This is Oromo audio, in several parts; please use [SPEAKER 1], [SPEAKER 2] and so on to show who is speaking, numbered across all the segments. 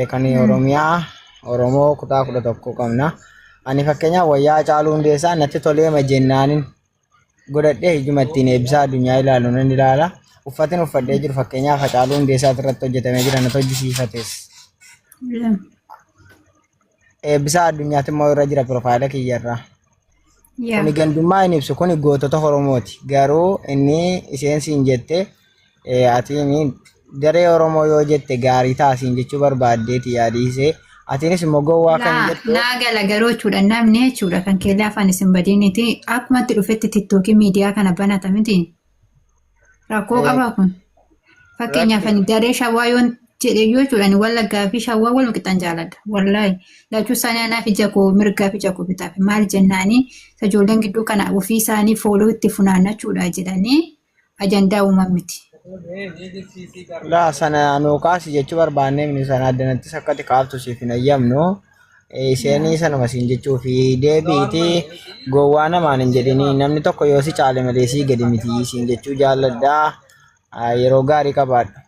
[SPEAKER 1] kan Oromiyaa Oromoo kutaa 11 qabna. Ani fakkeenyaaf wayyaa Haacaaluu Hundeessaa natti toleema jennaanin godhadhee ijuma ittiin eebbisaa addunyaa ilaalu nan ilaala. Uffatiin uffadhee jiru fakkeenyaaf Haacaaluu Hundeessaa irratti hojjetamee jira natti hojjisiifates. Eebbisaa addunyaatti immoo irra jira piroofaayila kiyyarraa. Kuni gandummaa hin ibsu kuni gootota Oromooti. Garuu inni isheen siin jette atiin daree Oromoo yoo jette gaarii taasiin jechuu barbaaddeeti yaadisee atiinis immoo gowwaa kan jettu.
[SPEAKER 2] Naa gala garuu jechuudha namni jechuudha kan keellee afaan isin badiiniti akkumatti dhufetti tiktookii miidiyaa kana banata miti. Rakkoo qabaa kun. Fakkeenyaaf daree shawaa yoon jedhe yoo jechuudha wallaggaa fi shawaa wal qixxaan jaaladha. Wallaahi lachuu isaanii anaaf ija koo mirgaa fi ija koo bitaaf maal jennaanii ijoolleen gidduu kana ofii isaanii fooloo itti funaannachuudha jedhanii ajandaa uuman miti.
[SPEAKER 1] La sana nuukaas jechuu barbaannee minni sana addanattis akkatti kaaftu siif hin ayyamnu. Isheenii sanuma siin jechuu fi deebiiti gowwaa namaan hin jedhini namni tokko yoo si caale malee sii gadi miti siin jechuu jaalladhaa yeroo gaarii qabaadha.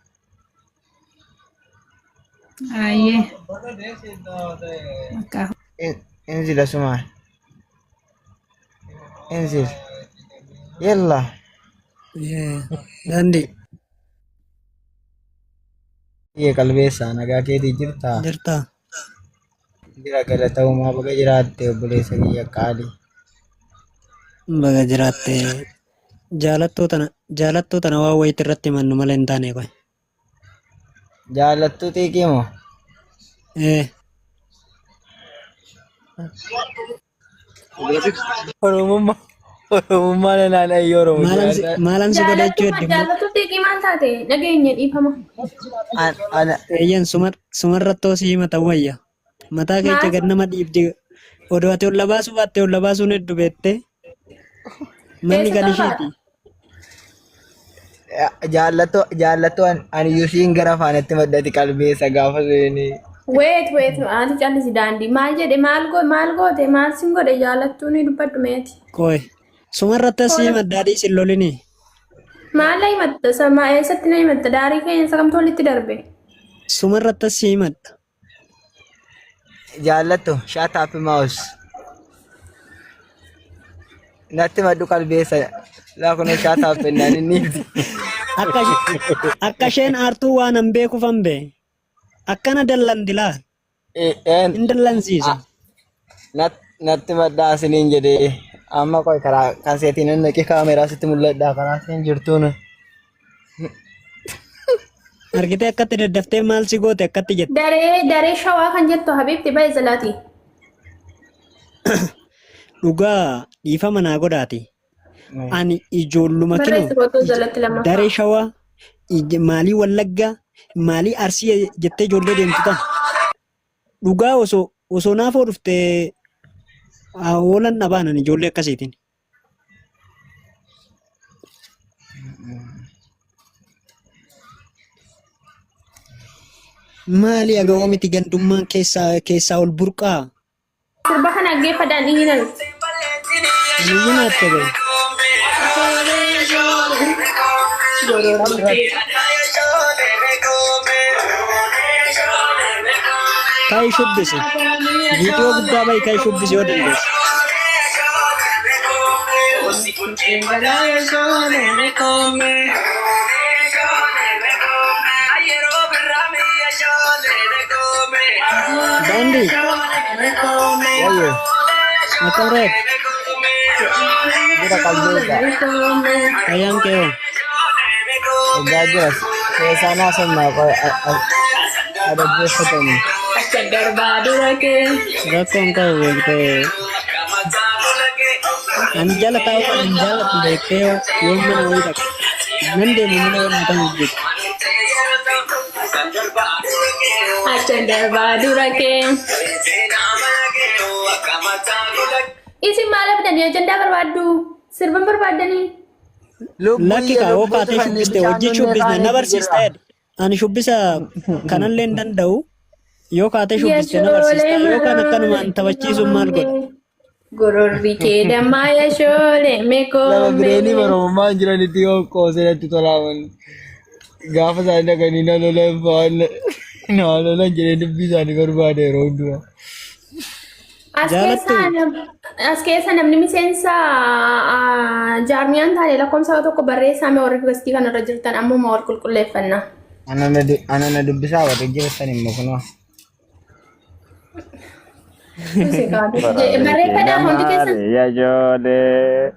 [SPEAKER 2] Aye.
[SPEAKER 1] Inzil asumaan. Inzil. Yalla.
[SPEAKER 3] Dandi.
[SPEAKER 1] Iya qalbeessaa nagaa keetii jirtaa?
[SPEAKER 3] Jirtaa.
[SPEAKER 1] Jira galata uumaa baga jiraatte obboleessa kiyya qaalii.
[SPEAKER 3] Baga jiraatte jaalattuu tana waan wayiitti irratti himannu malee hin taane qoy.
[SPEAKER 1] Jaalattuu xiiqii moo? Oromummaa nanaan ayyoo Oromoo.
[SPEAKER 3] Maalan si godhachuu hedduu.
[SPEAKER 4] Jaalattuu xiiqii maal taate nageenya dhiifama.
[SPEAKER 3] Eeyyan sumarrattoo si himatan wayya. Mataa keecha gad nama dhiibdi. Odoo ati olla baasuu baatte olla baasuun hedduu beettee. Manni kan isheeti.
[SPEAKER 1] Jaalattuu ani yuusiin gara afaanitti maddati qalbeessa gaafa seenii.
[SPEAKER 4] Wait, ati callisi daandii maal jedhe maal goote maal sin godhe jaalattuu ni dubbadhu meeti.
[SPEAKER 3] Qoy. Sumarratti si maddaadhii sin lolini.
[SPEAKER 4] Maal himatta sama eessatti na himatta daarii keenya sakamtu walitti darbe.
[SPEAKER 3] Sumarratti si madda.
[SPEAKER 1] Jaalattu shut up mouse. Natti maddu qalbeessa laa kun shut up naan inni.
[SPEAKER 3] Akka isheen aartuu waan hin beekuuf hanbee. Akkana dallandi laa. Hin dallansiisa.
[SPEAKER 1] Natti maddaa isiniin jedhee amma qoy karaa kan seetiin naqee kaameraa sitti mul'adhaa karaa seen jirtuun.
[SPEAKER 3] Argitee akkatti daddaftee maal si goote akkatti jette.
[SPEAKER 4] Daree shawaa kan jettu Habiibti baay'ee zalaati.
[SPEAKER 3] Dhugaa dhiifama naa godhaati. Ani ijoolluma kinoo daree shawaa maalii wallaggaa maalii arsii jettee ijoollee deemtu tan. Dhugaa osoo naafoo dhuftee oolan dhabaanan ijoollee akkasiitiin. Maali agawoo miti gandummaan keessaa ol burqaa.
[SPEAKER 4] Sirba kana geeffadhaan iyyinan.
[SPEAKER 3] Iyyinaatte gahe. Kai shubbisi. Viidiyoo guddaa bahi kai shubbisi yoo dandeesse. Dandi.
[SPEAKER 1] Wayyo.
[SPEAKER 3] Makan red.
[SPEAKER 1] Jira qalbeessa.
[SPEAKER 3] Ayam keo.
[SPEAKER 1] Egaa jiras keessaa naasummaa qoy adabbeeffatanii.
[SPEAKER 3] Rakkoon qabu beektee. Ani jala taa'u kan hin jaalatu beektee yoo mana wayii dhaqa. Nan deemu mana wayii kan hojjetu.
[SPEAKER 4] Achan darbaa dura kee. Isin maal abdanii ajandaa barbaaddu? Sirban barbaaddanii?
[SPEAKER 3] Lakki kaa'oo kaatee shubbiste hojii shubbisne na barsiista jedhe. Ani shubbisa kanallee hin danda'u. Yoo kaatee shubbiste na barsiista yoo kan akkanumaan taphachiisuun maal godha?
[SPEAKER 4] Gororri kee dammaa yashoolee meekoomee.
[SPEAKER 1] Nama bireenii baroomaa jiranitti yoo qoosee natti tolaaman gaafa isaan dhaqanii na lolan fa'aan Lola jedhee dubbii isaanii barbaade yeroo hundumaa.
[SPEAKER 4] As keessa namni miseensa jaarmiyaan taane lakkoofsa tokko barreessaa mee warri gastii kanarra jirtan ammuma wal qulqulleeffannaa.
[SPEAKER 1] Anana dubbisaa warri jirtan immoo kunoo.
[SPEAKER 4] Barreeffadhaa hundi keessa.
[SPEAKER 5] Yaajoolee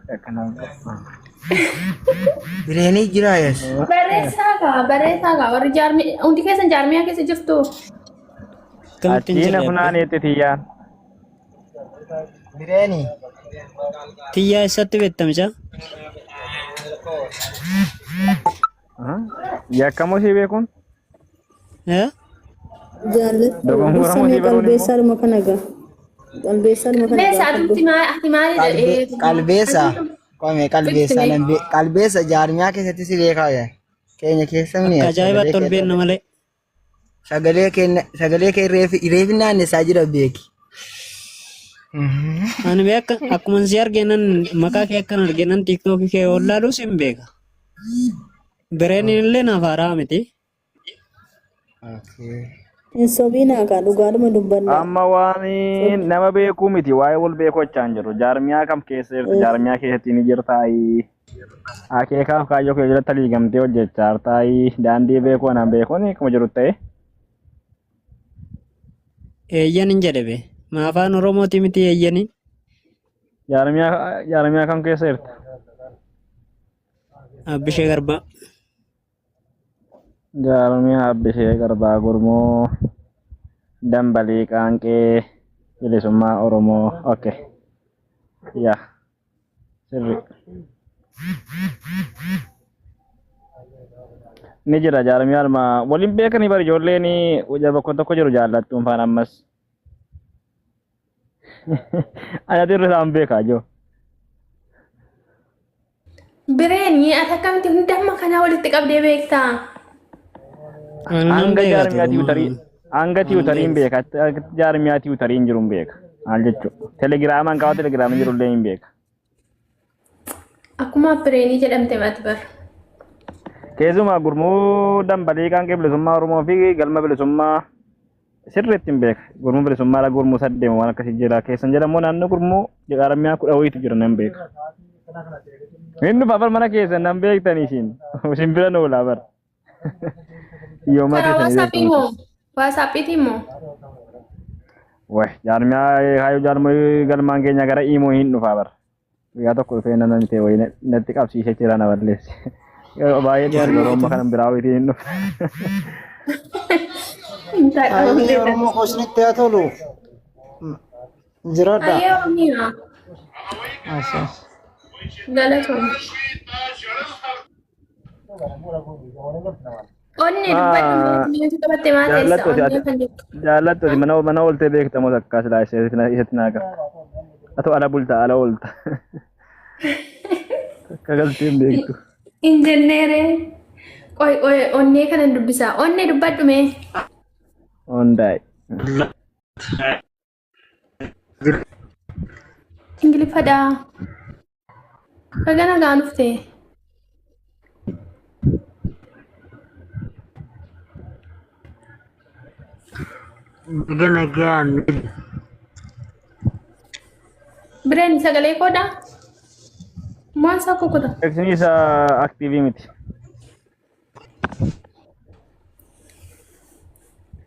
[SPEAKER 1] Bireenii jira yes.
[SPEAKER 4] Barreessaa warri hundi keessan jaarmiyaa keessa jirtu.
[SPEAKER 5] achiina funaaneetti tiyyaan.
[SPEAKER 1] Bireenii.
[SPEAKER 3] Tiyyaa eessatti beektamicha?
[SPEAKER 5] Yakkamoo si beekuun?
[SPEAKER 1] Qalbeessa jaarmiyaa keessatti si beekaa keenya keessa ni
[SPEAKER 3] Ajaa'iba tol beenna malee.
[SPEAKER 1] sagalee kee reefi naannessaa jira beeki.
[SPEAKER 3] Ani beeka akkuma si arginan maqaa kee akkan arginan tiktookii kee ollaaluu sin beeka. Bireenin illee naaf haaraa miti.
[SPEAKER 6] Insobina ka dhugaadhuma dubbanna.
[SPEAKER 5] Amma waan nama beekuu miti waa'ee wal beekochaa hin jiru. Jaarmiyaa kam keessa jirtu jaarmiyaa keessatti ni jirtaayi. Akeekaaf kaayyoo kee jalatti liigamtee hojjechaa jirtaayi. Daandii beekuu anaan beekuun akkuma jiru ta'e.
[SPEAKER 3] Eeyyan hin jedhe bee. Ma afaan Oromooti miti eeyyanii.
[SPEAKER 5] Jaarmiyaa kam keessa jirtu?
[SPEAKER 3] Abbishee Garbaa.
[SPEAKER 5] Jaarmiyaa Abbishee Garbaa Gurmoo Dambalii Qaanqee Bilisummaa Oromoo. Okay. Yaa. Sirri. Ni jira jaarmiyaa alma waliin beekanii bari ijoolleen bakka tokko jiru jaallattuun faan ammas. Ana dirri isaan beekaa joo.
[SPEAKER 4] Bireenii ati akkamitti hundamma kanaa walitti qabdee beektaa?
[SPEAKER 5] Hanga tiwutariin beeka. Jaarmiyaa tiwutariin jiruun beeka. Maal jechuudha. Telegiraamaan qaba telegiraamaan jirullee hin beeka.
[SPEAKER 4] Akkuma bireenii jedhamte mati bar.
[SPEAKER 5] Keessumaa gurmuu Dambalii Qaanqee Bilisummaa Oromoo fi galma bilisummaa sirriitti hin beeka. Gurmuu bilisummaa gurmuu saddeema waan akkasii jira. Keessan jedhamoo naannoo gurmuu jaarmiyaa 10 jira nan beeka. Inni fafar mana keessan nan beektanii isin. Isin bira noolaa bar.
[SPEAKER 4] WhatsApp moo?
[SPEAKER 5] Wah, jaarmiyaa hayo jaarmoo galmaan keenya gara imo hin dhufaa bar. Guyyaa tokko dhufee nan ta'e wayii natti qabsiisee jira na balleesse. Baay'ee jaarmoo kanan biraa wayii hin dhufu.
[SPEAKER 1] Ayyee Oromoo kosnitti haa tolu. Jiraadha.
[SPEAKER 4] Ayyee Oromiyaa. Galatoon. Onni dubbatu qabatte maal
[SPEAKER 5] jaallattooti mana ooltee beektamoo takkaas laa isatti naaga. Atoo ala bultaa ala oolta. Akka galtee hin beektu.
[SPEAKER 4] Injineeree. Qoy onnee kanan dubbisaa. Onnee dubbadhu mee?
[SPEAKER 5] Ondaay.
[SPEAKER 4] Ingiliffadhaa. Kagana gaa dhuftee.
[SPEAKER 1] Again.
[SPEAKER 4] Bireen sagalee koodhaa? Maal isaa kukuta?
[SPEAKER 5] Eegsini isa aktiivii miti.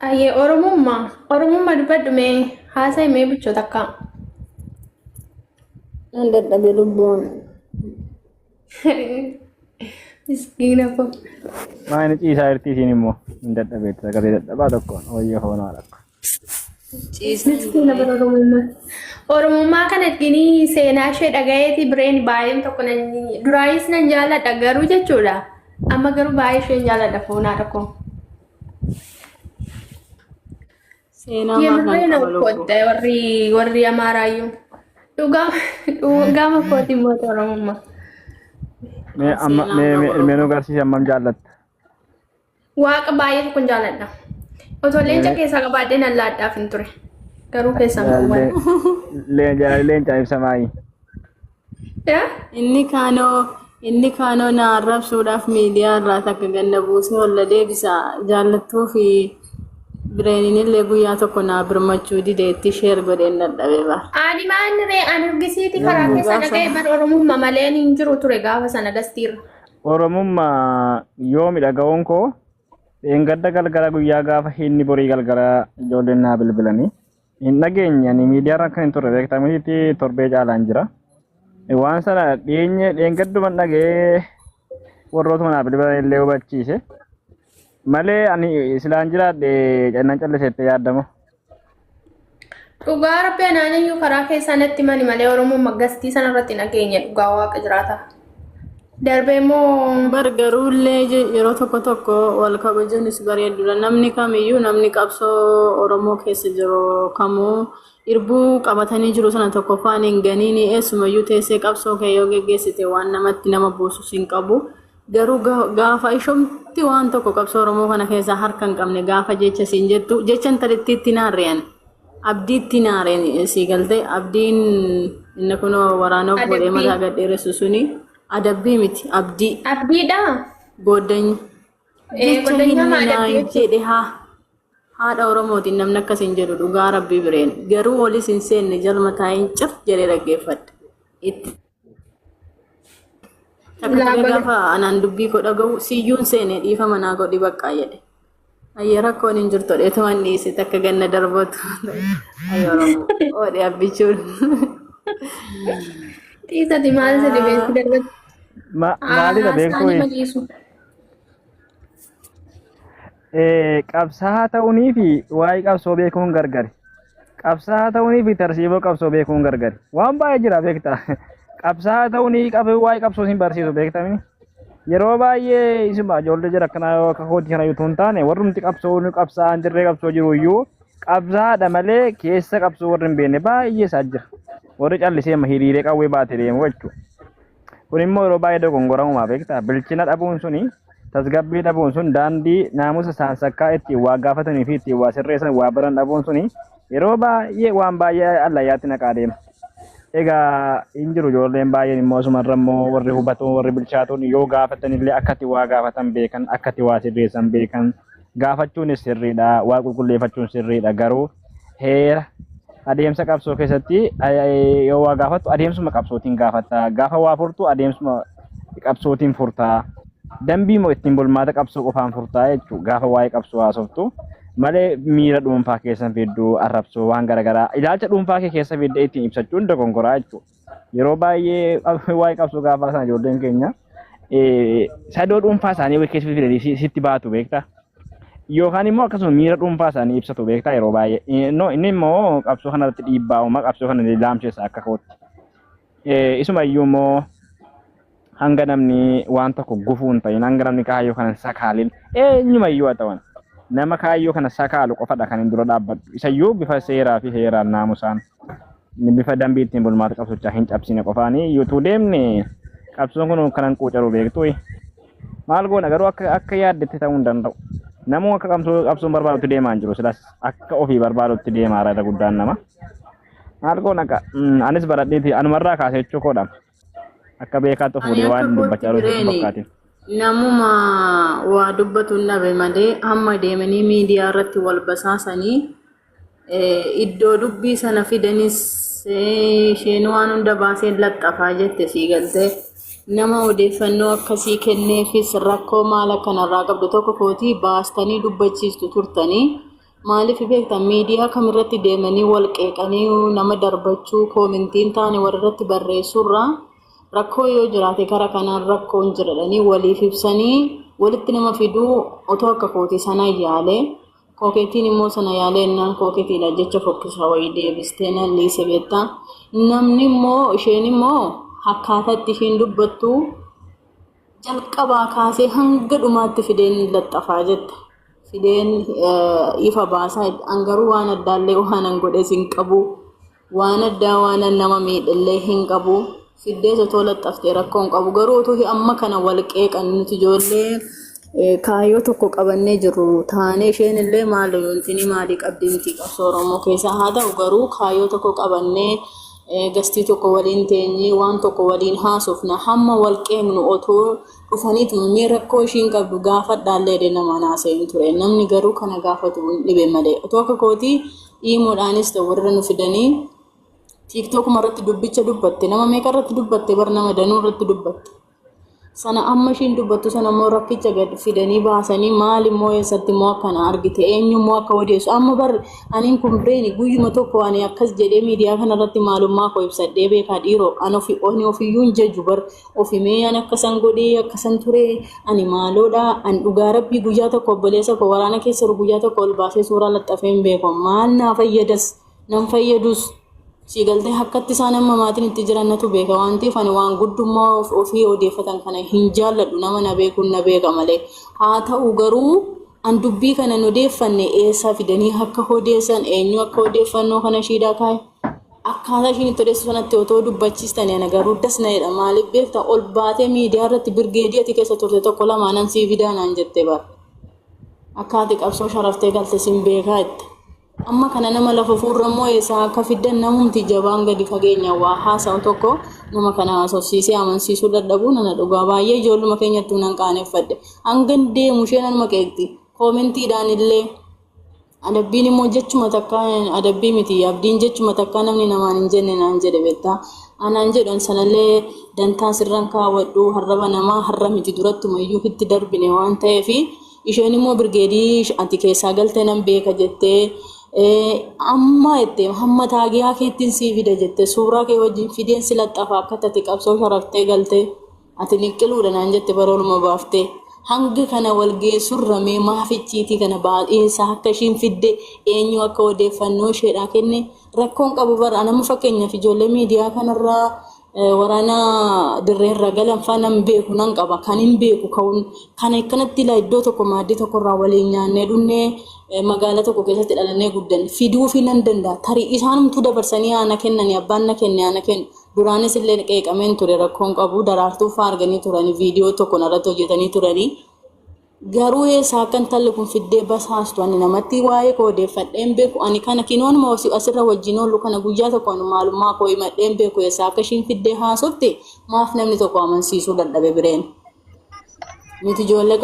[SPEAKER 4] Ayyee Oromummaa dubbadhu mee haasa'e mee bichoota akka?
[SPEAKER 6] An dadhabe lubbuun.
[SPEAKER 4] Miskiina koo.
[SPEAKER 5] Maayini ciisaa jirti isiin immoo hin dadhabeetti sagalee dadhabaa tokkoon wayyaa hoonaa rakko.
[SPEAKER 4] Miskiina bara Oromummaa kana ittiin seenaa ishee dhagayeeti bireen baay'een tokko duraayis nan jaalladha garuu jechuudha. Amma garuu baay'ee isheen jaalladha foonaa tokko.
[SPEAKER 6] Seenaa maal
[SPEAKER 4] qotte warri Amaaraayyuu. Dhugaama kootiin moota Oromummaa.
[SPEAKER 5] Meenuu agarsiise ammam jaallatta?
[SPEAKER 4] Waaqa baay'ee tokkoon jaalladha. Otoo leenca keessaa qabaadhee nan laadhaaf hin ture. Garuu keessaa qabuun.
[SPEAKER 5] Leenca ibsa maayii?
[SPEAKER 6] Inni kaanoo na arrabsuudhaaf miidiyaa irraa takka ganna buusee olla deebisa jaallattuu fi Bireeninillee guyyaa tokko naa birmachuu dideetti sheer godheen dadhabee bara.
[SPEAKER 4] Ani maaniree ani urgisiiti karaa keessa dhaga'e bar Oromummaa malee hin jiru ture gaafa sana dastiirra.
[SPEAKER 5] Oromummaa yoo midhaga'uun koo gadda galgala guyyaa gaafa hinni borii galgala ijoolleen naa bilbilanii hin dhageenyani miidiyaarra kan hin turre beektamiti torbee caalaan jira. Waan sana dheengadduman dhagee warrootuma naa bilbilan illee hubachiise. Malee ani silaan jiraadhe cannan calliseette yaadamu.
[SPEAKER 4] Dhugaa Rabbi anaaniyyuu karaa keessaa natti mani malee Oromummaa gastii sanarratti nageenya dhugaa waaqa jiraata. Darbee immoo
[SPEAKER 6] Gargaruullee yeroo tokko wal kabajuunis bareedudha. Namni kamiyyuu namni qabsoo Oromoo keessa jiru kamuu irbuu qabatanii jiru sana tokkoffaan hin ganiini eessumayyuu teessee qabsoo kee yoo geggeessite waan namatti nama buusus hin qabu. Garuu gaafa ishomti waan tokko qabsoo Oromoo kana keessaa harka hin qabne gaafa jecha siin jettu jechan talittiitti naarreen abdiitti naarreen sii galte abdiin inni kun waraanoo godhee mataa gadheeressu suni adabbii miti abdii.
[SPEAKER 4] abdiidha.
[SPEAKER 6] Booddanya.
[SPEAKER 4] Booddanya maal
[SPEAKER 6] jedhe haadha Oromootiin namni akkasiin jedhu dhugaa Rabbii bireen garuu olis hin seenne jalma taa'een cir jedhee dhaggeeffadhe. Itti. Gaafa anaan dubbii koo dhaga'u siyyuun seene dhiifa manaa godhi baqqaa jedhe. Ayya rakkoon hin jirtu dheetumaan dhiisite akka ganna darbatu. Ayya Oromoo oodhe abbichuun.
[SPEAKER 4] Dhiisati maal isa dhibeessi darbatu.
[SPEAKER 5] Maalidha beekuu qabsaa'aa ta'uunii fi waa'ee qabsoo beekuun gargari. Qabsaa'aa ta'uunii fi tarsiiboo qabsoo beekuun gargari. Waan baay'ee jira beektaa. Qabsaa'aa ta'uunii waa'ee qabsoo hin barsiisu beektamini. Yeroo baay'ee isuma ijoollee jira akkanaa yoo akka kooti kana yoo hin taane warrumti qabsaa'aan dirree qabsoo jiru iyyuu qabsaa'aadha malee keessa qabsoo warri hin beekne baay'ee isaa jira. Warri callisee hiriiree qawwee baatee deemu jechuudha. Kun immoo yeroo baay'ee dogongoramumaa beektaa bilchina dhabuun suni tasgabbii dhabuun sun daandii naamusa saansakkaa ittiin waa gaafatanii fi ittiin waa sirreessan waa baran dhabuun suni yeroo baay'ee waan baay'ee allayyaatti naqaa deema. Egaa hin jiru ijoolleen baay'een immoo asumarra immoo warri hubatu warri bilchaatuun yoo gaafatanillee akkatti waa gaafatan beekan akkatti waa sirreessan beekan gaafachuunis sirriidha waa qulqulleeffachuun sirriidha garuu heera adeemsa qabsoo keessatti yoo waa gaafattu adeemsuma qabsootiin gaafatta gaafa waa furtu adeemsuma qabsootiin furtaa dambii moo ittiin bulmaata qabsoo qofaan furtaa jechuudha gaafa waa'ee qabsoo haasoftu malee miira dhuunfaa keessan fidduu arrabsoo waan garaagaraa ilaalcha dhuunfaa kee keessa fiddee ittiin ibsachuun dogongoraa jechuudha yeroo baay'ee waa'ee qabsoo gaafa sana ijoolleen keenya sadoo dhuunfaa isaanii keessa fidanii sitti baatu beektaa. Yookaan immoo akkasuma miira dhuunfaa isaanii ibsatu beektaa yeroo baay'ee. Inni immoo qabsoo kanarratti dhiibbaa uumaa qabsoo kana laamsheessa akka kootti. Isuma iyyuu immoo hanga namni waan tokko gufuu hin ta'in hanga namni kaayyoo kana sakaalin eenyuma iyyuu haa ta'an nama kaayyoo kana sakaalu qofadha kan hin dura dhaabbatu. Isa iyyuu bifa seeraa fi heeraan naamusaan bifa dambii ittiin bulmaata qabsochaa hin cabsine qofaanii yuutuu deemne qabsoon kun kanan quucaru beektu. Maal goona garuu akka yaaddetti ta'uu hin danda'u. Namu akka qabsoon barbaadutti deemaa hin jiru silas akka ofii barbaadutti deemaa irra guddaan nama. Maal goona akka anis baradheeti anumarraa kaasee jechuu koodha. Akka beekaatti fuudhee waan dubbachaa jiru fakkaatiin.
[SPEAKER 6] Namuma waa dubbatu nabe malee amma deemanii miidiyaa irratti wal basaasanii iddoo dubbii sana fidanis isheen waan hunda baasee laxxafaa jette sii galtee. Nama odeeffannoo akkasii kenneefis rakkoo maal akkanarraa qabdu tokko kootii baastanii dubbachiistu turtanii maaliif beektan miidiyaa kamirratti deemanii wal qeeqanii nama darbachuu koomintiin taane warrirratti barreessuurraa rakkoo yoo jiraate kara kanaan rakkoon jiradhanii waliif ibsanii walitti nama fiduu otoo akka kootii sana yaalee kookeetiin immoo sana yaalee innaan kookeetiidha jecha fokkisaa wayii deebistee nan liise beektaa namni immoo isheen immoo akkaataatti isheen dubbattu jalqabaa kaasee hanga dhumaatti fideen laxxafaa jette. Fideen ifa baasaa angaruu waan addaallee waan godhes hin qabu. Waan addaa waan nama miidhallee hin qabu. Fiddee otoo laxxaftee rakkoo hin qabu. Garuu otoo amma kana wal qeeqan nuti ijoollee kaayyoo tokko qabannee jirru taanee isheen illee maali qabdii miti qabsoo Oromoo keessaa haa ta'u garuu kaayyoo tokko qabannee gastii tokko waliin teenyee waan tokko waliin haasofna hamma wal qeemnu otoo dhufaniitu mee rakkoo ishiin qabdu gaafadhaallee nama naaseen ture namni garuu kana gaafatu dhibe malee otoo akka kootii dhiimoodhaanis ta'u warra nu fidanii TikTok irratti dubbicha dubbatte nama meeqa irratti dubbatte bar nama danuu irratti dubbatte sana amma ishiin dubbattu sana immoo rakkicha gad fidanii baasanii maal immoo eessatti immoo akkana argite eenyu immoo akka odeessu amma bar aniin kun bireeni guyyuma tokko ani akkas jedhee miidiyaa kanarratti maalummaa koo ibsadhee beekaa dhiiroo ani ofiyyuun jejju bar ofimee ani akkasan godhee akkasan ture ani maaloodha ani dhugaa rabbii guyyaa tokko obboleessa koo waraana keessa guyyaa tokko ol baasee suuraa laxxafee hin beeku maal naa fayyadas nan fayyadus Sigalte hakkatti isaan amma maatiin itti jirannatu beeka waan ta'eef ani waan guddummaa ofii odeeffatan kana hin jaalladhu nama na beekuun na beeka malee haa ta'u garuu an dubbii kana odeeffanne eessaa fidanii akka odeessan eenyu akka odeeffannoo kana shiidaa kaa'e akkaataa ishiin itti odeessu sanatti otoo dubbachiistanii ana garuu dasna'edha maaliif beektaa ol baatee miidiyaa irratti birgeedii ati keessa turte tokko lamaanan sii fidaanaan jettee bara akkaati qabsoo sharaftee galte sin beekaa itti. Amma kana nama lafa fuurrammoo eessaa akka fiddan namumti jabaan gadi fageenya waa haasa'u tokko nama kana haasofsiisee amansiisuu dadhabuu nana dhugaa baay'ee ijoolluma keenyatti nan qaaneffadhe hangan deemu isheen anuma qeeqti koomentiidhaan illee adabbiin immoo jechuma takkaa adabbii miti abdiin jechuma takkaa namni namaan hin jenne naan jedhe beektaa anaan jedhan sanallee dantaa sirran kaawwadhu harraba namaa harra miti durattuma iyyuu itti darbine waan ta'eef isheen immoo birgeedii ati keessaa galtee nan beeka jettee amma itti hamma taagiyaa keettiin sii fida jette suuraa kee wajjin fideen si laxxafa akka tati qabsoo sharaftee galte ati liqqiluudha naan jette barooluma baaftee hanga kana wal geessurra mee maafichiitii kana baay'eessa akka ishiin fidde eenyu akka odeeffannoo isheedhaa kenne rakkoon qabu bara nama fakkeenyaaf ijoollee miidiyaa kanarraa waraana dirreerra galan faana beeku nan qaba kan hin beeku ka'uun kana akkanatti ilaa iddoo tokko maaddii tokkorraa waliin nyaannee dhunnee magaalaa tokko keessatti dhalannee guddan fiduu fi nan danda'a tarii isaanumtuu dabarsanii aana kennanii abbaan na kenne aana kennu duraanis illee qeeqameen ture rakkoon qabu daraartuu fa'aa arganii turanii viidiyoo tokko narratti hojjetanii turanii garuu eessaa akkan talli kun fiddee basaastu ani namatti waa'ee koo odeeffadheen beeku ani kana kinoonuma asirra wajjin oolu kana guyyaa tokko maalummaa koo himadheen beeku eessaa akka ishiin fiddee haasofte maaf namni tokko amansiisuu dadhabe bireen miti ijoollee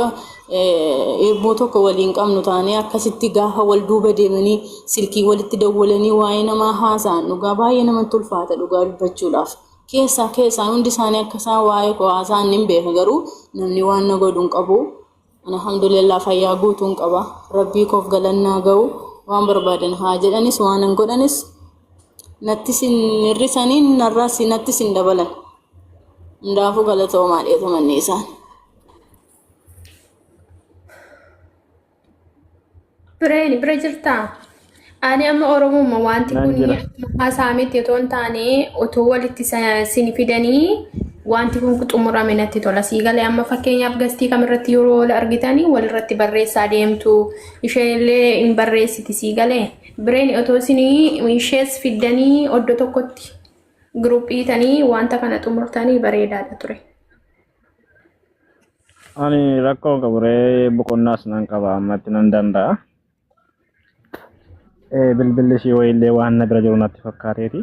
[SPEAKER 6] eebboo tokko waliin qabnu taanee akkasitti gaafa wal duuba deemanii silkii walitti dawwalanii waa'ee namaa haasa'an dhugaa baay'ee namatti ulfaata dhugaa dubbachuudhaaf keessaa hundi isaanii akkasaan waa'ee koo haasa'an hin beeka garuu namni waan na godhuun qabu alhamdulillah fayyaa guutuun qaba rabbii koof galannaa ga'u waan barbaadan haa jedhanis waan hin godhanis natti sin hirrisanii narraas natti sin dabalan hundaafuu galatoomaa dheetamanne isaan.
[SPEAKER 4] Bira jirtaa? Ani amma Oromummaa wanti kun haasaamitti otoo hin taane otoo walitti sin fidanii wanti kun xumurame natti tola. Siigalee amma fakkeenyaaf gastii kamirratti yeroo wal argitanii walirratti barreessaa deemtu isheenillee hin barreessiti siigalee. Bireen otoo isinii ishees fiddanii oddoo tokkotti giruuphiitanii wanta kana xumurtanii bareedaadha ture.
[SPEAKER 5] Ani rakkoo qaburee boqonnaas nan qaba ammatti nan danda'a. Bilbilli ishee wayiillee waan na bira jiru natti fakkaateeti.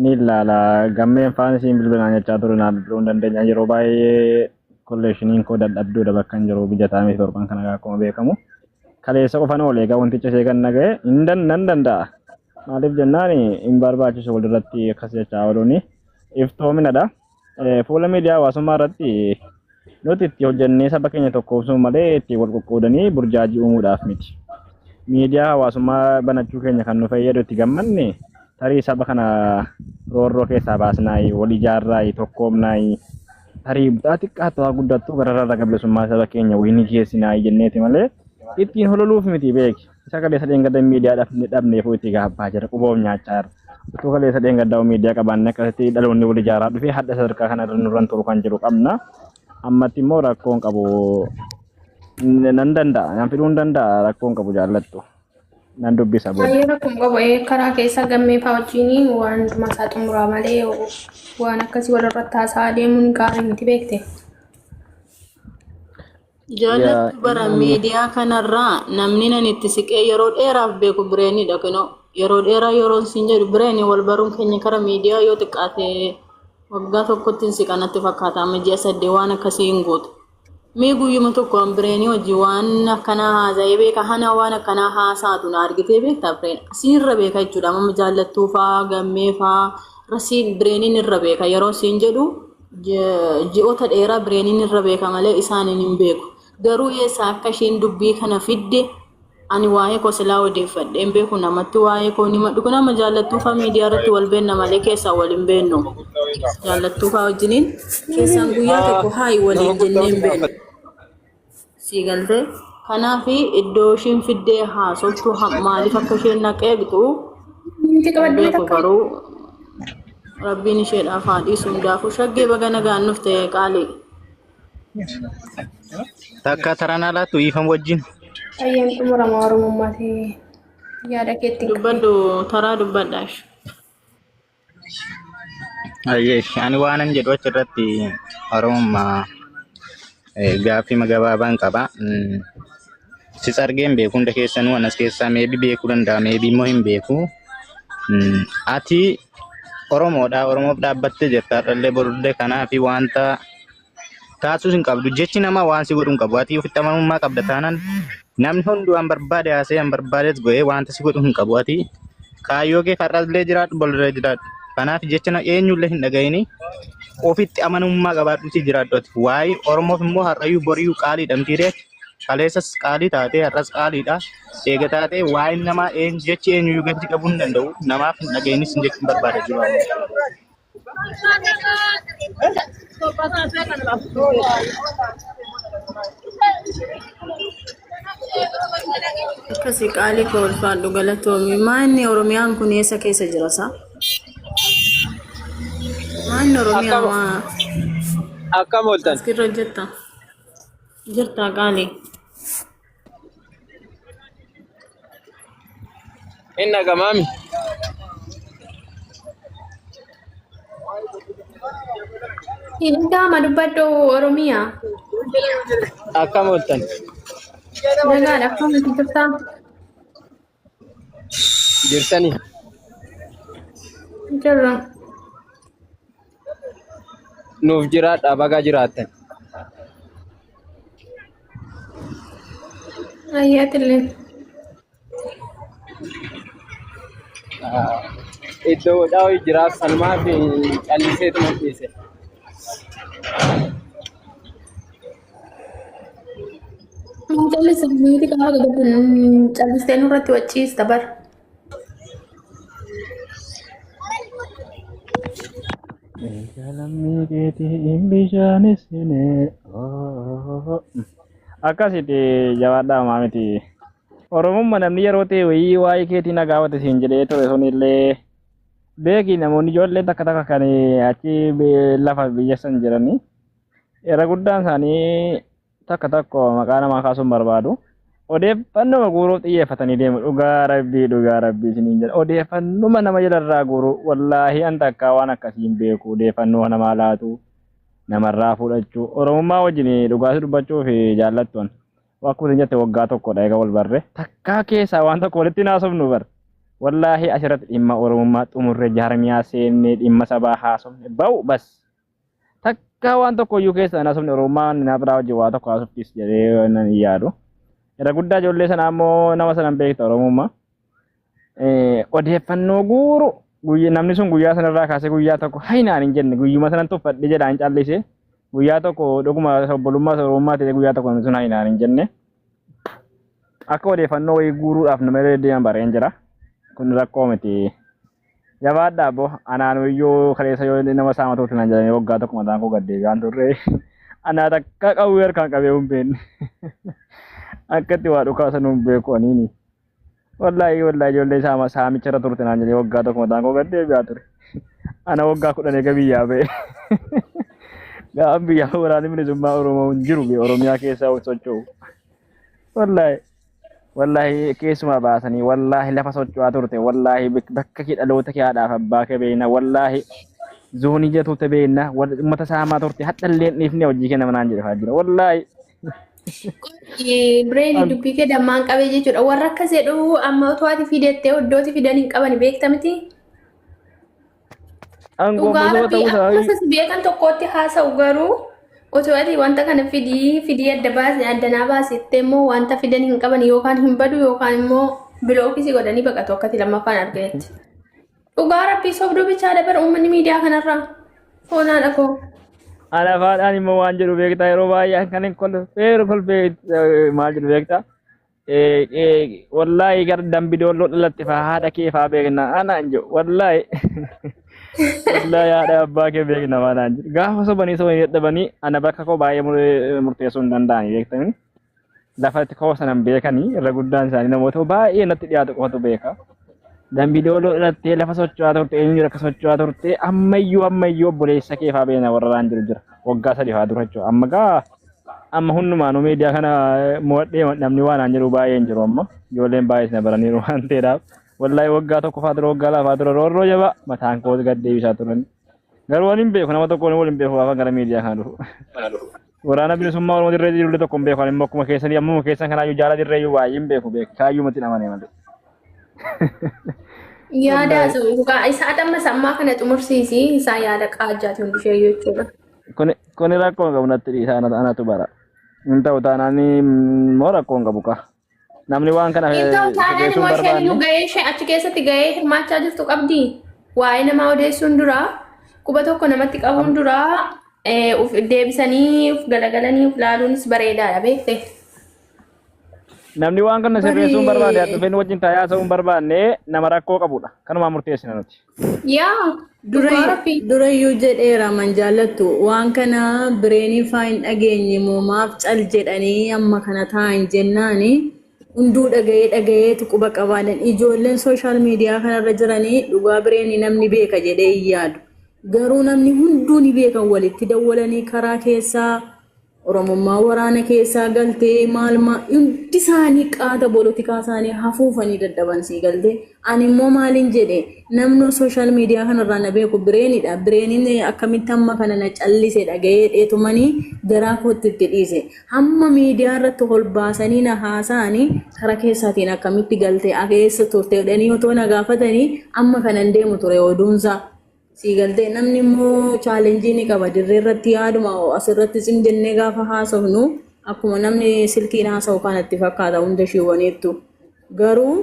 [SPEAKER 5] Ni ilaala gammeen faan isiin bilbilaan jechaa ture naa bilbiluu hin dandeenya yeroo baay'ee kolleeshiniin koo dadhabduudha bakka hin jiru bijataa miti torban kana akkuma beekamu. Kaleessa qofan oolee egaa wanticha ishee kan naga'e nan danda'a. Maaliif jennaan hin barbaachisu walirratti akkas jechaa ooluuni iftoominadha. Fuula miidiyaa hawaasummaa irratti nuti itti hojjennee saba keenya tokkoomsuu malee itti wal qoqqoodanii burjaajii uumuudhaaf miti. Miidiyaa hawaasummaa banachuu keenya kan nu fayyadu itti gammanne tarii saba kana roorroo keessaa baasnaayi wal ijaarraayi tokkoomnaayi tarii bu'aa xiqqaa ta'aa guddattuu gararraa gabbisummaa saba keenya wayinii keessinaayi jenneeti malee ittiin hololuuf miti beeki. Isa kaleessa dheengadda miidiyaa dhabneefuu itti gaabbaa jira quboof nyaachaa jira. Utuu kaleessa dheengaddaa miidiyaa qabaanne akkasitti dhaloonni wal ijaaraa dhufee hadda sadarkaa kana nurran turu kan jiru qabna. Ammatti immoo rakkoon qabu nan danda'a nan fiduu hin danda'a rakkoon qabu jaallattu nan dubbisa booda.
[SPEAKER 4] Baay'ee rakkoon qabu karaa keessa gammee fa'aa wajjin waan dhumasaa xumuraa malee waan akkasii walirratti haasa'aa deemuun gaarii miti beekte.
[SPEAKER 6] Jaallattu bara miidiyaa kanarraa namni nan itti siqee yeroo dheeraaf beeku bireenidha kunoo. yeroo dheeraa yeroo siin jedhu bireen wal baruun keenya karaa miidiyaa yoo xiqqaate waggaa tokkotti si kanatti fakkaata amma ji'a 8 waan akkasii hin gootu. Mee guyyuma tokko bireenii hojii waan akkanaa haasa'ee beeka hana waan akkanaa haasaatu na argitee beektaa bireen siinirra beeka jechuudha amma jaallattuu fa'aa gammee fa'aa rasiin bireeniin irra beeka yeroo siin jedhu ji'oota dheeraa bireeniin irra beeka malee isaaniin hin beeku. Garuu eessa akka isheen dubbii kana fidde ani waa'ee koo silaa odeeffadhe hin beeku namatti waa'ee koo ni madhu nama jaallattuu fa'aa miidiyaa irratti wal beenna malee keessaa wal hin beennu. Jaallattuu fa'aa wajjiniin keessaan guyyaa tokko haayi waliin jennee hin beennu. Siigaltee kanaaf iddoo isheen fiddee haasoftu maaliif akka isheen naqeegtu beeku garuu rabbiin isheedhaaf haadhiisu hundaafuu shaggee baga nagaan nuuf ta'e qaalii.
[SPEAKER 7] Takka tarana laatu ifam wajjin.
[SPEAKER 4] Ayyaan xumurama Oromummaati yaada keetti.
[SPEAKER 6] Dubbaddu taraa dubbadhaash.
[SPEAKER 7] Ayyee ani waanan jedhu achirratti Oromummaa gaaffii gabaabaan qaba. Sis argeen beeku hunda keessanuu anas keessaa meebii beekuu danda'a meebii immoo hin beeku. Ati Oromoodha Oromoof dhaabbattee jirta dhallee boruudde kanaafi wanta taasisuu hin qabdu jechi nama waan si godhu hin qabu ati ofitti amanamummaa qabda taanaan namni hundi waan barbaade haasee waan barbaadees go'ee wanta si godhu hin qabu ati kaayyoo kee far'aallee jiraadhu bolirra jiraadhu kanaaf jecha eenyullee hin dhaga'ini ofitti amanamummaa qabaadhuuti jiraadhu ati waa'ee Oromoof immoo har'ayyuu boriyyuu qaaliidha mitiiree kaleessas qaalii taatee har'as qaaliidha eega taatee waa'ee namaa jechi eenyuyyuu gadi qabuu hin danda'u namaaf hin dhaga'inis hin jechuun barbaada jiru.
[SPEAKER 6] Akkasii qaalii koo ulfaadhu galatoomi. Maanni Oromiyaan kun eessa keessa jira isaa? Maanni Oromiyaa maa?
[SPEAKER 1] Akkam ooltan?
[SPEAKER 6] Askirra jirta? Jirta qaalii?
[SPEAKER 1] Inna gamaami.
[SPEAKER 4] Hidhaama dubbaddu Oromiyaa.
[SPEAKER 1] Akkam ooltan?
[SPEAKER 4] Nagaadha akkamitti jirtaa?
[SPEAKER 1] Jirtanii?
[SPEAKER 4] Jirra.
[SPEAKER 1] Nuuf jiraadha baga jiraattan.
[SPEAKER 4] Ayyaatillee.
[SPEAKER 1] Iddoo dhaawii jiraaf sanumaa fi calliseetu mul'ise.
[SPEAKER 4] Callisa miiti qaba callistee nurratti wacciista bar.
[SPEAKER 5] Akkasitti jabaadhaa maamiti. Oromummaa namni yeroo ta'e wayii waa'ee keetii nagaawwate siin jedhee ture sunillee beeki namoonni ijoollee takka takka kan achi lafa biyya san jiranii irra guddaan isaanii takka takko maqaa namaa kaasuun barbaadu. Odeeffannoo guuruuf xiyyeeffatanii deemu dhugaa rabbii isiniin jedha. Odeeffannuma nama jalarraa guuru wallaahi an takka waan akkasiin beeku odeeffannoo namaa laatu namarraa fudhachuu Oromummaa wajjin dhugaas dubbachuu fi jaallattuun. Akkuma isin jette waggaa tokkodha egaa wal barre takkaa keessaa waan tokko walitti naasofnu bar wallaahi asirratti dhimma Oromummaa xumurre jaarmiyaa seennee dhimma sabaa haasofne ba'u bas takkaa waan tokko iyyuu keessaa naasofne Oromummaan na biraa wajjin waa tokko haasoftis jedhee nan yaadu. Irra guddaa ijoollee sanaa immoo nama sanan beekta Oromummaa odeeffannoo guuru namni sun guyyaa sanarraa kaasee guyyaa tokko haynaan hin jenne guyyuma sanan tuffadhe jedhaan callise. Guyyaa tokko dhuguma obbolummaa Oromummaa ta'e guyyaa tokko namni sun haynaan hin jenne. Akka odeeffannoo wayii guuruudhaaf nama deeman bareen jira. Kun rakkoo miti. Jabaadhaa boo anaan iyyuu kaleessa yoo nama saamatuutti nan jedhanii waggaa tokko mataan koo gaddeebi'aan turre. Anaa takka qawwee harkaan qabee hin beekne. Akkatti waa dhukaasa nuun beeku aniini. Wallaahi ijoollee saamicha irra turte naan jedhee waggaa tokko mataan koo gaddeebi'aa ture. Ana waggaa 10 eega biyyaa ba'e. Gaafa biyya waraanni bilisummaa Oromoo jiru Oromiyaa keessaa socho'u. Wallaahi keessumaa baasanii wallaahi lafa socho'aa turte wallaahi bakka kee dhaloota kee haadhaaf abbaa kee beekna wallaahi zoonii jatuutte beekna uummata saamaa turte hadhallee dhiifnee hojii kenna manaan jedhe jira wallaahi
[SPEAKER 4] Bireeni dubbii kee dammaan qabee jechuudha. Warra akkas jedhu amma utuwaati fidettee iddooti fidan hin qaban beekta miti.
[SPEAKER 5] Aangoo
[SPEAKER 4] Dhugaa
[SPEAKER 5] gosoota
[SPEAKER 4] rabbii
[SPEAKER 5] ta'uu
[SPEAKER 4] akkasas beekan tokkotti haasa'u garuu utuwaati wanta kana fidii addanaa baasittee immoo wanta fidan hin qaban yookaan hin badu yookaan immoo bilookisii godhanii baqatu akkati lammaffaan arganetti. Dhugaa rabbii sobduu bichaa dabar uummanni miidiyaa kanarraa foonaa dhaqoo.
[SPEAKER 5] Ana afaadhaan immoo waan jedhu beektaa yeroo baay'ee kan hin kolfee maal jedhu beektaa. Wallaahi gara dambi doolloo dhalatti faa haadha kee faa beekna anaan jedhu wallaahi. Wallaahi haadha abbaa kee beekna anaan jedhu. Gaafa sobanii dadhabanii ana bakka koo baay'ee murteessuu hin danda'ani beektanii. Lafatti koo sanan beekanii irra guddaan isaanii namoota baay'ee natti dhiyaatu qofatu beeka. Dambi doolloo dhalatee lafa socho'aa turte eenyu akka socho'aa turte ammayyuu obboleessa kee faa beekna warraan jiru jira. Waggaa 3 faa dura jechuudha. Amma hundumaanuu miidiyaa kana mo'adhee namni waan aan jedhu baay'een jiru amma ijoolleen baay'ee na baraniiru waan ta'eedhaaf wallaahi waggaa 1 faa dura waggaa 2 faa dura roorroo jaba mataan koos gad deebisaa turan. Garuu waan hin beeku nama tokkoon waliin beeku gaafa gara miidiyaa kana dhufu. Waraana bilisummaa Oromoo dirree jiru tokko hin beeku immoo akkuma keessanii amma keessan kanaayyuu jaala dirree iyyuu baay'ee hin beeku kaayyuu matti namanee malee.
[SPEAKER 4] Yaada isaa amma sammaa kana xumursiisi isaa yaada qaajjaati hundi ishee jechuudha.
[SPEAKER 5] Kuni rakkoon qabu natti dhiisaa anatu bara. Hin ta'u taanaan immoo rakkoon qabu kaa. Namni waan kana
[SPEAKER 4] taanaan immoo isheen gahee ishee achi keessatti gahee hirmaachaa jirtu qabdi. Waa'ee namaa odeessuun dura quba tokko namatti qabuun dura uf deebisanii uf galagalanii uf laaluunis bareedaadha beekte.
[SPEAKER 5] Namni waan kana sirreessuun barbaade dhufeen wajjin taa'ee haasa'uun barbaanne nama rakkoo qabudha. Kanumaan murteessina nuti.
[SPEAKER 6] Durayyuu jedheera man jaallattu waan kana bireenii faa hin dhageenye moomaaf cal jedhanii amma kana taa'an jennaani hunduu dhagayeetu quba qabaadan ijoolleen sooshaal miidiyaa kanarra jiranii dhugaa bireenii namni beeka jedhee hin yaadu. Garuu namni hunduu ni beekan walitti dawwalanii karaa keessaa Oromummaa waraana keessaa galtee maaluma hundi isaanii qaata polotikaa isaanii hafuufanii dadhaban sii galtee ani immoo maaliin jedhe namni sooshaal miidiyaa kanarraa na beeku bireenidha. Bireeniin akkamitti amma kana na callise dhaga'ee dheetumanii garaa kootti itti dhiise hamma miidiyaa irratti ol baasanii na haasa'anii karaa keessaatiin akkamitti galtee akeessa turte jedhanii otoo na gaafatanii amma kanan deemu ture oduunsaa. Siigaltee namni immoo chaalenjii ni qaba dirree irratti yaaduma asirratti sim jennee gaafa haasofnu akkuma namni silkiin haasa'u kanatti fakkaata hunda shiiwwaniittu garuu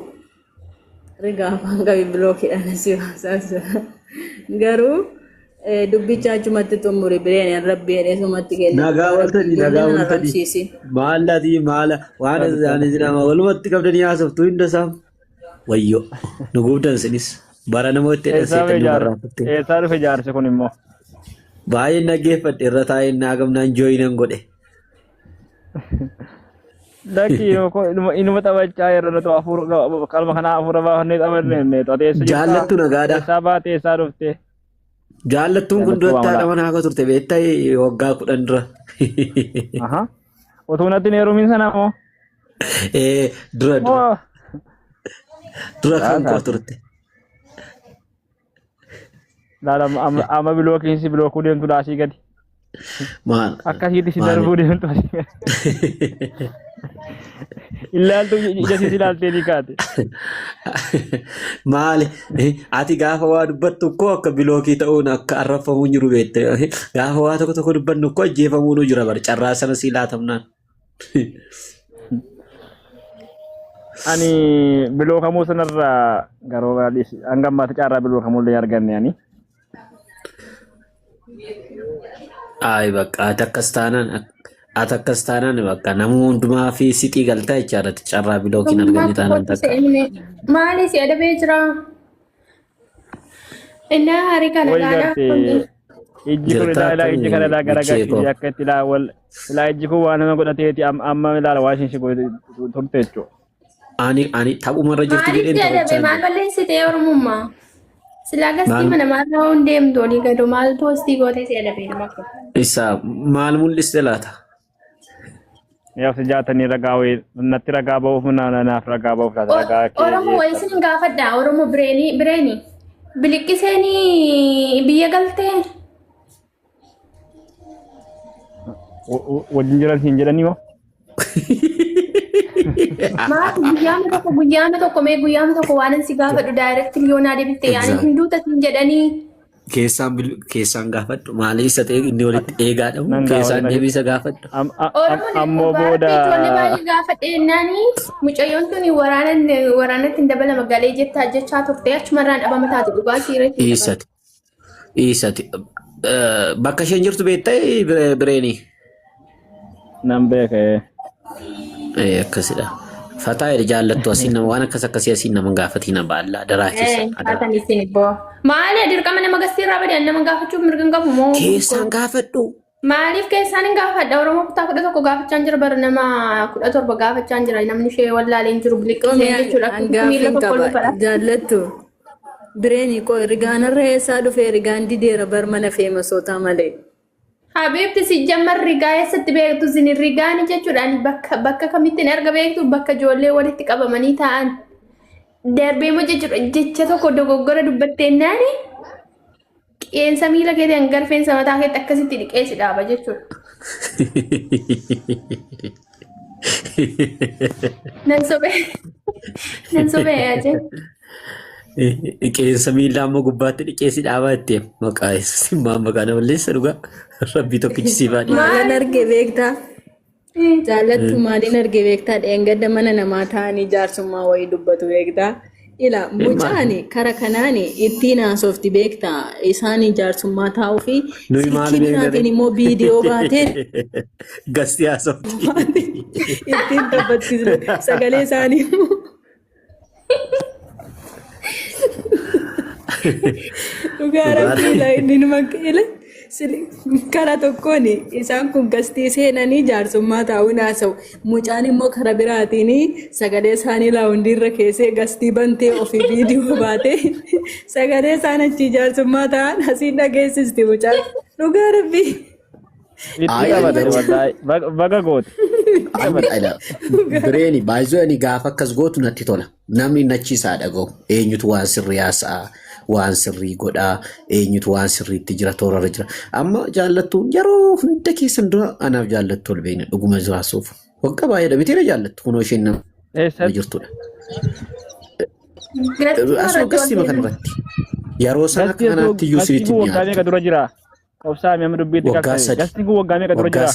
[SPEAKER 6] rigaa afaan qabi bilookiidhaan asii haasa'u garuu dubbicha achumatti xumuri bireen rabbi jedhee sumatti kenna.
[SPEAKER 8] Nagaa waltanii maallati maala waan isaanii jedhama walumatti qabdanii haasoftu hunda isaa wayyo nu guubdan sinis. Bara namooti dheeseetan dubarraatutti.
[SPEAKER 5] Eessaa dhufe jaarsi kun immoo?
[SPEAKER 8] Baay'ee naggeeffadhe irra taa'ee naagamnaan jooyinan godhe.
[SPEAKER 5] Dakki inuma taphachaa irra nuti qalma kanaa hafuura baafannee taphannee to'ateessa jirta.
[SPEAKER 8] Jaallattu nagaadha.
[SPEAKER 5] Eessaa baatee eessaa dhufte?
[SPEAKER 8] Jaallattuun kun duratti haadha manaa akka turte beektaa waggaa 10 dura.
[SPEAKER 5] Utuu natti hin heerumin sana moo?
[SPEAKER 8] Dura kan koo turte.
[SPEAKER 5] Laala amma bilookiinsi bilookuu deemtu laasii gadi.
[SPEAKER 8] Maal?
[SPEAKER 5] Akkasitti si darbuu deemtu asii gadi. Ilaaltu ijasiis ilaaltee ni kaate.
[SPEAKER 8] Maali? Ati gaafa waa dubbattu koo akka bilookii ta'uun akka arrafamuu jiru beekte. Gaafa waa tokko dubbannu koo ajjeefamuu nu jira bara carraa sana sii laatamnaan.
[SPEAKER 5] Ani bilookamuu sanarraa garuu hanga ammaatti carraa bilookamuu illee arganne ani.
[SPEAKER 8] Ay bakka ati akkas taanaan bakka namuu hundumaa fi sixii galtaa jechaadha carraa bilookiin arganii taanaan takka.
[SPEAKER 4] Maali si adabee jira? Innaa harii kana gaadhaa.
[SPEAKER 5] Ijji kun ijji kana ilaa garagalchii akka itti ilaa ijji kun waan nama godhateeti amma ilaala waa isheen turte jechuudha.
[SPEAKER 8] Ani taphumarra jirtu jedheen
[SPEAKER 4] taphachaa. Maal balleessitee Oromummaa? Silaa gastii mana maal raawun deemtu olii gadu maal toostii gootee si adabee nama kun.
[SPEAKER 8] Isa maal mul'iste laata?
[SPEAKER 5] Yaa si jaatanii ragaa wayii natti ragaa ba'uuf naaf ragaa ba'uuf ragaa.
[SPEAKER 4] Oromoo wayii sin gaafadha Oromoo bireeni biliqqiseenii biyya galtee.
[SPEAKER 5] Wajjin jiran siin jedhanii moo?
[SPEAKER 4] guyyaama tokko waan si gaafadhu directly yoo naa deebiste yaani hinduu tasin jedhanii
[SPEAKER 8] keessaan gaafadhu maaliif isa ta'e inni walitti eegaa dhabu keessaan deebisa gaafadhu.
[SPEAKER 5] Ammoo booda
[SPEAKER 4] gaafadhe naani mucayyoon tuni waraanatti hin dabalama galee jechaa turte achumarraan dhabama taate dhugaa siireetti.
[SPEAKER 8] Isati bakka isheen jirtu beektee bireeni.
[SPEAKER 5] Nan beekee.
[SPEAKER 8] Akkasidha. Fataa jedhe jaallattu asiin nama waan akkasii asiin nama gaafatina baallaa daraa keessa.
[SPEAKER 4] Maali dirqama nama gastiirraa badee nama gaafachuuf mirga qabu moo?
[SPEAKER 8] Keessaan gaafadhu.
[SPEAKER 4] Maaliif keessaan hin gaafadha? Oromoo kutaa 11 gaafachaa jira bara nama 17 gaafachaa jira namni ishee wallaaleen jiru biliqqisee jechuudha.
[SPEAKER 6] Gaaffiin qaba jaallattu. Bireeni koo rigaanarra eessaa dhufee rigaan dideera bar mana feemasootaa malee.
[SPEAKER 4] Habibti si jammar rigaa eessatti beektu sin rigaan jechuudhaan bakka kamittiin erga beektu bakka ijoollee walitti qabamanii ta'an darbee moo jechuudha jecha tokko dogoggora dubbatteennaan qeensa miila keetiin garfeensa mataa keetti akkasitti dhiqeessi dhaaba jechuudha. Nan sobee yaajee.
[SPEAKER 8] Qeensa miila amma gubbaatti dhiqeessi dhaabaa itti maqaa simmaa maqaa namalleessa dhugaa rabbii tokkichisiifaa dhiiba.
[SPEAKER 6] Maalan arge beektaa? Jaallattu maaliin arge beektaa? Dheengadda mana namaa ta'anii jaarsummaa wayii dubbatu beektaa? Ila mucaani kara kanaani ittiin haasofti beektaa? Isaanii jaarsummaa taa'uu fi sikkinnaatiin immoo viidiyoo baatee
[SPEAKER 8] gastii haasofti.
[SPEAKER 6] Ittiin dubbattisu sagalee isaanii immoo. Dhugaa rabbiidha inni numa qeele karaa tokkoon isaan kun gastii seenanii jaarsummaa taa'uun haasa'u mucaan immoo karaa biraatiin sagalee isaanii laawundiirra keessee gastii bantee ofii viidiyoo baatee sagalee isaan achii jaarsummaa ta'an asiin dhageessisti mucaan dhugaa rabbii.
[SPEAKER 5] Itti qabatan baga goote.
[SPEAKER 8] Bireeni baay'ee gaafa akkas gootu natti tola. Namni nachiisaa dhaga'u eenyutu waan sirrii haasa'a waan sirrii godhaa eenyutu waan sirriitti jira toorarra jira. Amma jaallattuun yeroo hunda keessan dura anaaf jaallattu ol beekne dhuguma jiraasuuf. Waggaa baay'eedha bitee jaallattu kunoo isheen nama jirtudha. Asuma gastii makan irratti yeroo sana kanaatti iyyuu siriitti
[SPEAKER 5] nyaata. Obsaa mi'a dubbiitti kakkaate. Gastiin kun waggaa meeqa dura jira?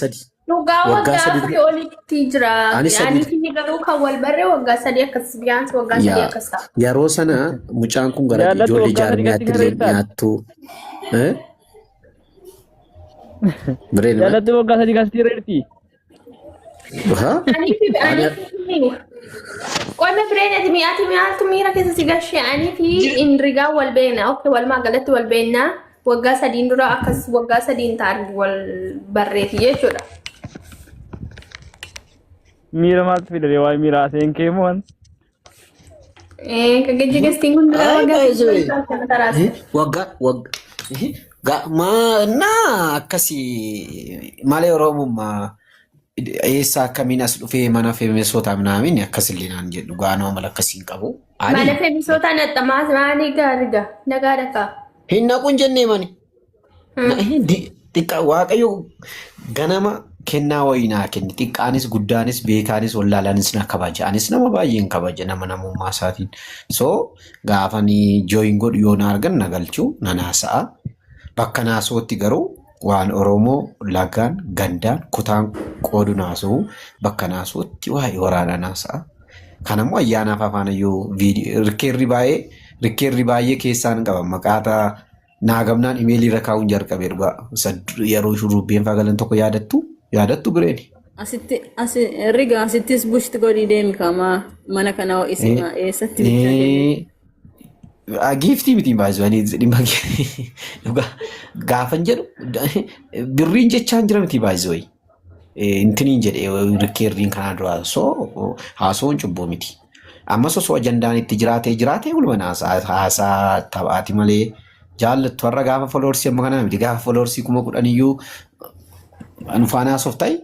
[SPEAKER 4] Waggaa sadii olitti jira. Yaani inni garuu kan wal barree waggaa sadii akkas biyyaansi waggaa sadii akkas ta'a.
[SPEAKER 8] Yeroo sana mucaan kun gara ijoollee jaarmiyaatti illee nyaattu.
[SPEAKER 5] Jaallattuu waggaa sadii gastii reerti.
[SPEAKER 4] Qonna bireen mi'aatu miira keessa si gashee ani fi indrigaa wal beekna. Okkee walumaa galatti wal beekna. Waggaa sadiin dura akkas waggaa sadiin ta'an wal barreeti jechuudha.
[SPEAKER 5] Miira maaltu fidee waa'ee miira aseen keemuun?
[SPEAKER 4] Kan gajjageestiin kun
[SPEAKER 8] naa akkasii malee Oromummaa eessa akkamiin as dhufee mana feemisoota minaamin akkasillee naan jedhu gaanoo mala akkasiin qabu.
[SPEAKER 4] Mana feemisoota naxxamaas maalii gaariidha nagaa dhakaa.
[SPEAKER 8] Hin naquun jennee mani. Xiqqaa waaqayyo ganama kennaa wayii naa kenni. Xiqqaanis guddaanis beekaanis wallaalaanis na kabaja. Anis nama baay'een kabaja nama namummaa isaatiin. So gaafanii jooyin godhu yoo na argan na galchuu na naasa'a. Bakka naasootti garuu waan Oromoo lagaan gandaan kutaan qoodu naasuu bakka naasootti waa'ee waraanaa naasa'a. Kanammoo ayyaanaaf afaan iyyuu rikkeerri baay'ee keessaan qaban maqaataa naagamnaan imeelii irra kaa'uun jalqabee dhugaa yeroo shurrubbeen fagalan tokko yaadattu bireeni.
[SPEAKER 6] Riga asittis bushti godhii deemi kama mana kana isima eessatti bitaa deemi.
[SPEAKER 8] Giiftii miti baay'ee dhimma gaafan jedhu birriin jechaan jira miti baay'ee intiniin jedhee rikkeerriin kanaa dura haasoon cubboo miti. Ammas osoo ajandaan itti jiraatee gulman haasaa taphaati malee jaallattu har'a gaafa foloorsii amma kanaa miti gaafa foloorsii 10,000 faana haasoftai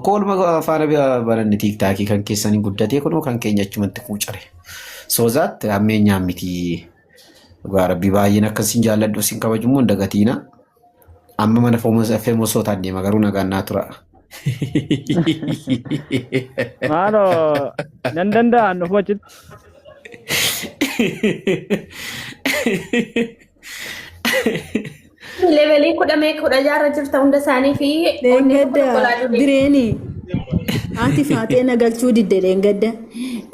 [SPEAKER 8] kooluma faana baranne tiiktaakii kan keessanii guddatee kunoo kan keenya achumatti quucare. Soozaatti ammeenyaan miti rabbi baay'een akkasiin jaalladhu siin kabajummoo hin dagatiina. Amma mana feemosootaan deema garuu nagaan naa tura.
[SPEAKER 5] Maaloo nan danda'an dhufu achitti.
[SPEAKER 4] Levelii kudha jaarra jirta hunda isaanii fi
[SPEAKER 6] Leengadda bireeni haati faatee nagalchuu didde leengadda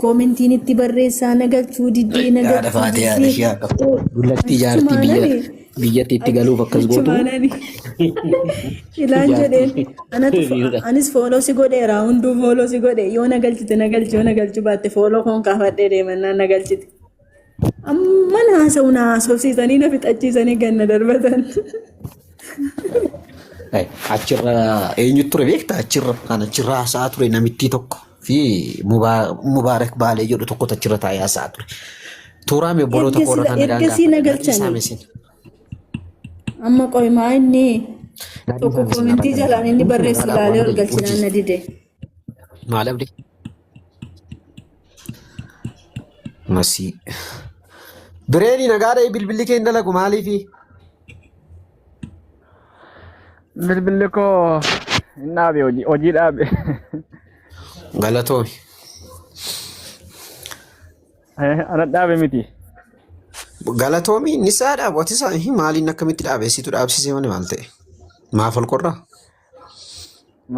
[SPEAKER 6] koomentiin itti barreessaa nagalchuu diddee
[SPEAKER 8] Haadha faatee haadha ishee haa qabdu. Dullatti ijaartii biyyatti itti galuuf akkas gootu.
[SPEAKER 6] Ilaan jedheen anis fooloo si godheera hunduu fooloo si godhe yoo nagalchite nagalchi yoo nagalchuu baatte fooloo koon kaafadhee deemannaan nagalchite. Amman haasa'u na haasofsiisanii na fixachiisanii ganna darbatan.
[SPEAKER 8] Achirra eenyu ture beektaa achirra kan achirra haasaa ture namittii tokko fi Mubaarak Baalee jedhu tokkotu achirra taa'ee haasaa ture. Tuuraame obboloota koora kan
[SPEAKER 6] ergasii nagalchanii. Amma qoymaa inni tokko koomentii jalaan inni barreessu ilaalee ol galchinaan na dide.
[SPEAKER 8] Maal abdi? Masii. Bireeni nagaadha bilbilli kee hin dalagu maaliifi?
[SPEAKER 5] Bilbilli koo hin dhaabe hojii dhaabe.
[SPEAKER 8] Galatoomi.
[SPEAKER 5] Ana dhaabe miti.
[SPEAKER 8] Galatoomi inni isaa dhaaboti isaa maaliin akkamitti dhaabeessitu dhaabsisee maal ta'e? Maaf ol qorraa?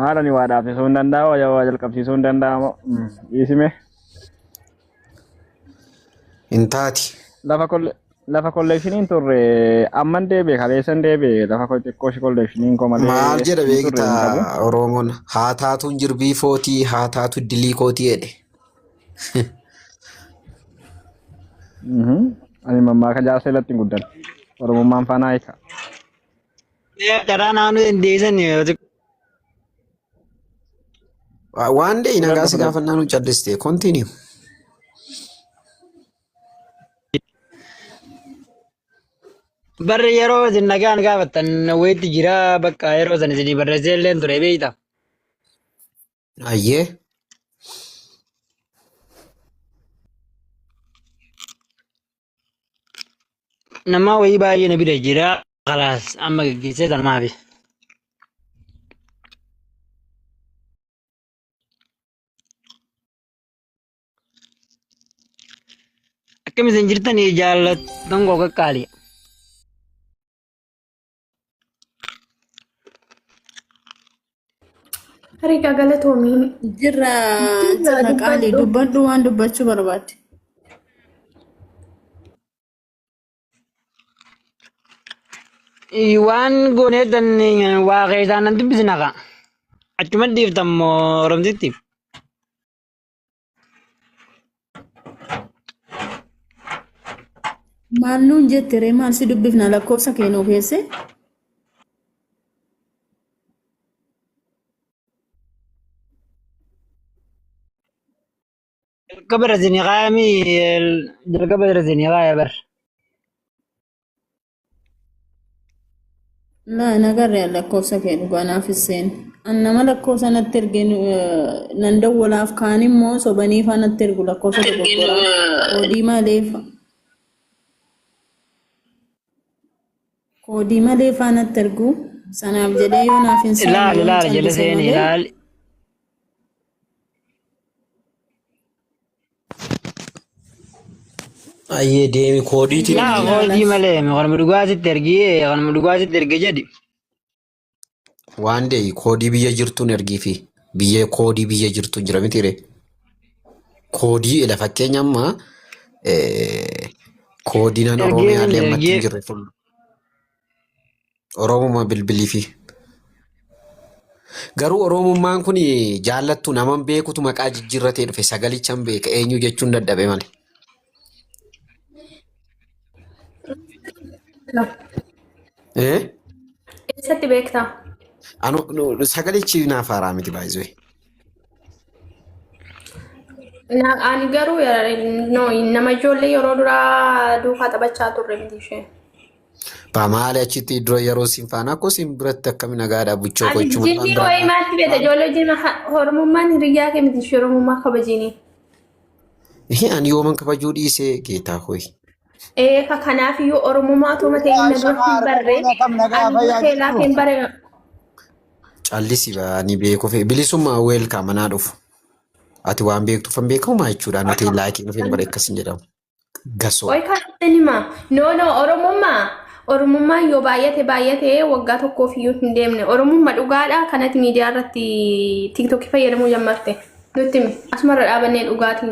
[SPEAKER 5] Maal ani waa dhaabsisuu hin danda'u waa jalqabsiisuu hin danda'amu. Dhiisime.
[SPEAKER 8] Hin taati.
[SPEAKER 5] Lafa kolleekshiniin turre amman deebi'e kaleessan deebi'e lafa xiqqoo shi kolleekshiniin koo malee.
[SPEAKER 8] Maal jedha beektaa Oromoon haa taatuun jirbii footii haa taatu dilii kootii jedhe.
[SPEAKER 5] Ani mammaa kan jaarsa irratti hin guddan. Oromummaan faanaa hiika.
[SPEAKER 1] Karaa naannoo dandeessan
[SPEAKER 8] Waan dee nagaa si gaafannaa nu calliste continue.
[SPEAKER 1] barre yeroo isin nagaan gaafattan wayitti jira bakka yeroo san isinii barreessee illee ture beeyta.
[SPEAKER 8] Ayyee.
[SPEAKER 1] Nama wayii baay'ee na bira jira kalaas amma gaggeessee tanumaafi. Akkam isin jirtanii jaallattan koo qaqqaali.
[SPEAKER 4] Hariiqa galatoomiin.
[SPEAKER 6] Jirra qaali dubbadhu waan dubbachuu barbaadde.
[SPEAKER 1] Waan gooneetan waa keessaan nan dubbisna ka. Achuma dhiiftammoo Oromtitti.
[SPEAKER 6] Maal nuun jette ree maal si dubbifna lakkoofsa keenuu keesse?
[SPEAKER 1] Jalqaba rasinii qaayamii jalqaba rasinii qaaya bar.
[SPEAKER 6] Laa nagarree lakkoofsa kee dhugaanaaf seen. Nama lakkoofsa natti ergeen nan dawwalaaf kaan immoo sobanii faa natti ergu lakkoofsa dogoggoraa koodii malee faa natti ergu sanaaf jedhee yoo naaf hin
[SPEAKER 1] Ilaali ilaali jala seeni ilaali.
[SPEAKER 8] Ayyee deemi koodiitiin.
[SPEAKER 1] Naa koodii malee kanuma dhugaatitti ergii kanuma dhugaatitti erge jedhi.
[SPEAKER 8] Waan dee koodii biyya jirtuun ergii fi biyya koodii biyya jirtuun jira miti ree. Koodii ila fakkeenya amma koodii nan Oromiyaa illee ammatti hin jirre fuul. Oromummaa bilbilii fi. Garuu Oromummaan kun jaallattu naman beekutu maqaa jijjiirratee dhufe sagalichaan beeka eenyu jechuun dadhabe malee.
[SPEAKER 4] Eessatti beektaa?
[SPEAKER 8] Sagalichi naaf haaraa miti baay'ee.
[SPEAKER 4] Ani garuu nama ijoollee yeroo duraa duukaa taphachaa turre miti isheen.
[SPEAKER 8] Maali achitti dura yeroo siin faana akkoo siin biratti akkami nagaadhaa buchoo gochuu
[SPEAKER 4] malee. Jinni wayii maatti beekta ijoollee wajjin Oromummaan hiriyyaa kee miti ishee Oromummaa kabajiini.
[SPEAKER 8] Ani yooman kabajuu dhiisee geetaa ho'i.
[SPEAKER 4] Kanaaf iyyuu Oromummaa otoo matee inni dura hin barree ani teelaa hin bare.
[SPEAKER 8] Callisi ani beeku fi bilisummaa welcome manaa dhufu. Ati waan beektuuf hin beekamu maa jechuudha nuti laayikii dhufeen bara akkasin jedhamu. Gasoo.
[SPEAKER 4] Oi kaasitanii ma no oromummaa yoo baay'ate waggaa tokkoof iyyuu hin deemne oromummaa dhugaadha kanatti miidiyaa irratti tiktookii fayyadamuu jammarte nutti asumarra dhaabannee dhugaatii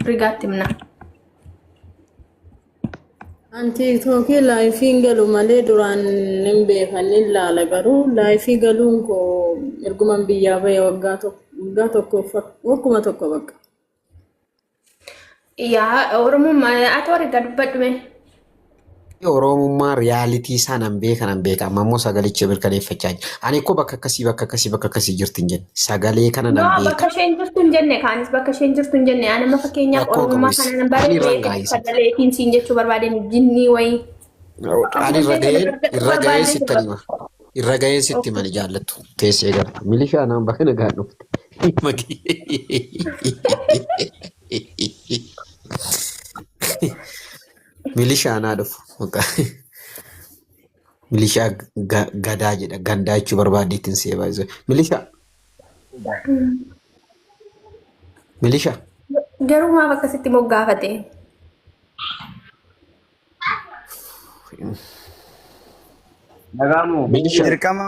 [SPEAKER 4] rigaatti himna.
[SPEAKER 6] An tiktokii laayifiin galu malee duraan hin beekan ilaala garuu laayifii galuun koo erguman biyyaa bahee waggaa tokkoof wakkuma tokko bakka.
[SPEAKER 4] Yaa oromummaa ati warri gad dubbadhume.
[SPEAKER 8] Oromummaa riyaalitii isaan hin beekan amma immoo sagalicha mirkaneeffachaa jira. Ani akkoo bakka akkasii jirti hin jenne sagalee kana nan beeka.
[SPEAKER 4] Bakka isheen jirtu hin jenne kaanis bakka isheen jirtu hin jenne ani amma fakkeenyaaf oromummaa kana nan baay'ee sagaleetiin siin jechuu barbaadeen jinnii wayii.
[SPEAKER 8] Ani irra ga'een sitti mani jaallattu teessee galtu milishaa naan bakka nagaan dhufte. Milishaa naa dhufu. Milishaa gadaa jedha gandaa jechuu barbaaddeettiin see baay'isuu. Milishaa.
[SPEAKER 4] Garuu maaf akkasitti moggaafate?
[SPEAKER 5] Nagamu.
[SPEAKER 8] Milishaa.
[SPEAKER 5] Dirqama.